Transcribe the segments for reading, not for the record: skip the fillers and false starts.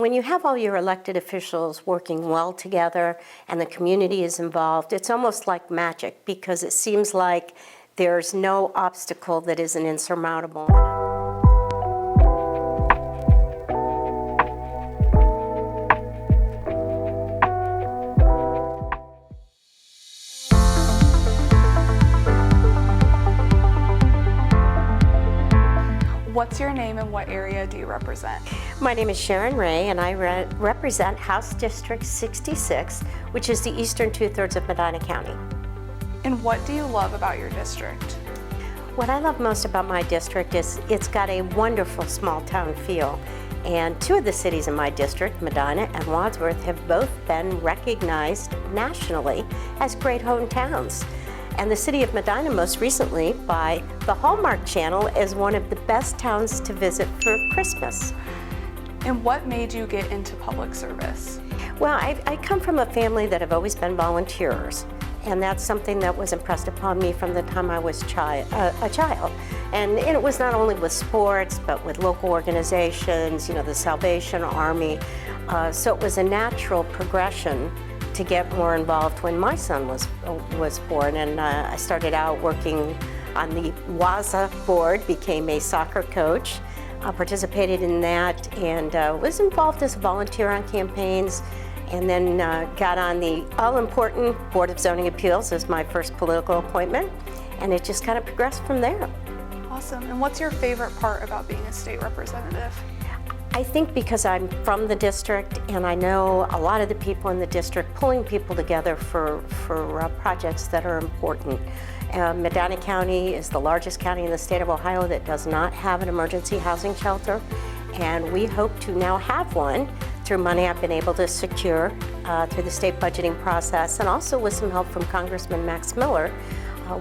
When you have all your elected officials working well together and the community is involved, it's almost like magic because it seems like there's no obstacle that isn't insurmountable. What's your name and what area do you represent? My name is Sharon and I represent House District 66, which is the eastern two-thirds of Medina County. And what do you love about your district? What I love most about my district is it's got a wonderful small town feel. And two of the cities in my district, Medina and Wadsworth, have both been recognized nationally as great hometowns. And the city of Medina most recently by the Hallmark Channel as one of the best towns to visit for Christmas. And what made you get into public service? Well, I come from a family that have always been volunteers. And that's something that was impressed upon me from the time I was a child. And it was not only with sports, but with local organizations, the Salvation Army. So it was a natural progression to get more involved when my son was born. And I started out working on the WASA board, became a soccer coach, participated in that, and was involved as a volunteer on campaigns. And then got on the all-important Board of Zoning Appeals as my first political appointment, and it just kind of progressed from there. Awesome. And what's your favorite part about being a state representative? I think because I'm from the district and I know a lot of the people in the district, pulling people together for projects that are important. Medina County is the largest county in the state of Ohio that does not have an emergency housing shelter, and we hope to now have one through money I've been able to secure through the state budgeting process, and also with some help from Congressman Max Miller.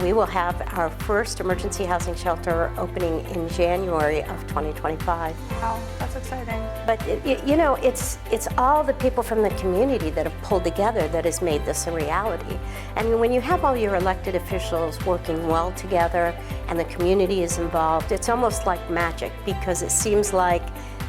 We will have our first emergency housing shelter opening in January of 2025. Wow, that's exciting. But it's all the people from the community that have pulled together that has made this a reality. And when you have all your elected officials working well together and the community is involved, it's almost like magic because it seems like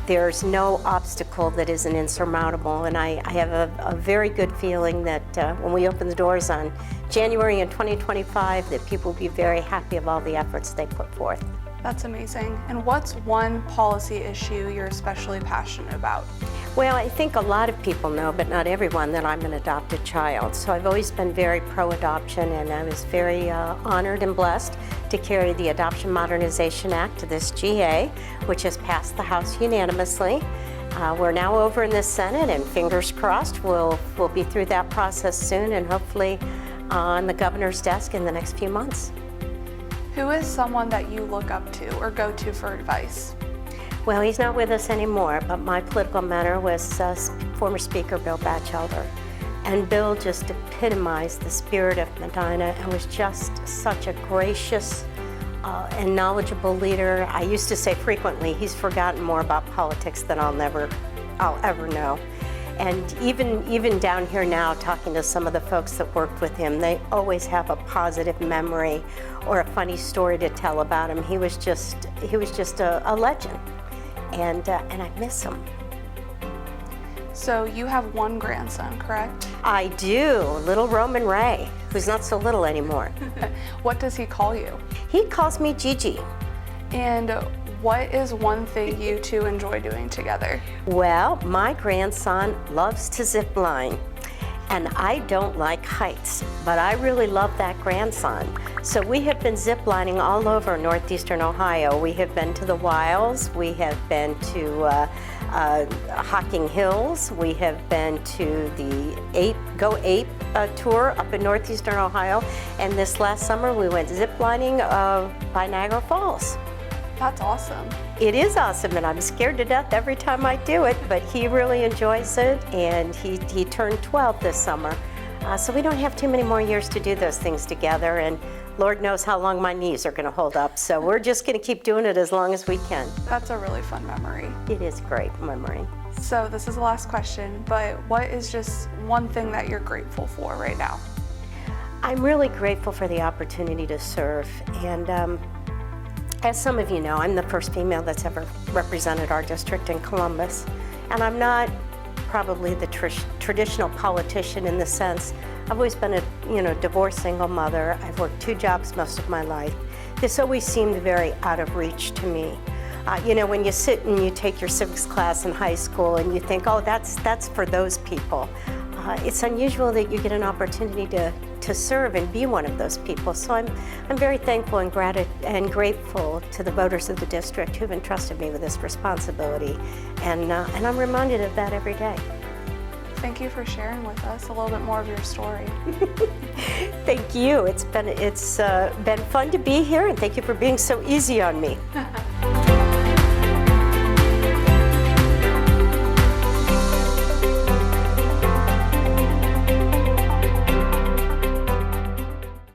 there's no obstacle that isn't insurmountable, and I have a very good feeling that when we open the doors on January in 2025, that people will be very happy of all the efforts they put forth. That's amazing. And what's one policy issue you're especially passionate about? Well, I think a lot of people know, but not everyone, that I'm an adopted child. So I've always been very pro-adoption, and I was very honored and blessed to carry the Adoption Modernization Act to this GA, which has passed the House unanimously. We're now over in the Senate, and fingers crossed we'll be through that process soon and hopefully on the governor's desk in the next few months. Who is someone that you look up to or go to for advice? Well, he's not with us anymore, but my political mentor was former Speaker Bill Batchelder. And Bill just epitomized the spirit of Medina and was just such a gracious and knowledgeable leader. I used to say frequently, he's forgotten more about politics than I'll ever know. And even down here now, talking to some of the folks that worked with him, they always have a positive memory or a funny story to tell about him. He was just a legend, and I miss him. So you have one grandson, correct? I do, little Roman Ray, who's not so little anymore. What does he call you? He calls me Gigi. And what is one thing you two enjoy doing together? Well, my grandson loves to zip line, and I don't like heights, but I really love that grandson. So we have been zip lining all over northeastern Ohio. We have been to the Wilds, we have been to Hocking Hills, we have been to the Go Ape tour up in northeastern Ohio, and this last summer we went zip lining by Niagara Falls. That's awesome. It is awesome, and I'm scared to death every time I do it, but he really enjoys it, and he turned 12 this summer. So we don't have too many more years to do those things together, and Lord knows how long my knees are gonna hold up, so we're just gonna keep doing it as long as we can. That's a really fun memory. It is a great memory. So this is the last question, but what is just one thing that you're grateful for right now? I'm really grateful for the opportunity to serve, and as some of you know, I'm the first female that's ever represented our district in Columbus. And I'm not probably the traditional politician in the sense, I've always been a divorced single mother. I've worked 2 jobs most of my life. This always seemed very out of reach to me. When you sit and you take your civics class in high school and you think, oh, that's for those people. It's unusual that you get an opportunity to serve and be one of those people. So I'm very thankful and grateful to the voters of the district who've entrusted me with this responsibility. And I'm reminded of that every day. Thank you for sharing with us a little bit more of your story. Thank you. It's been fun to be here, and thank you for being so easy on me.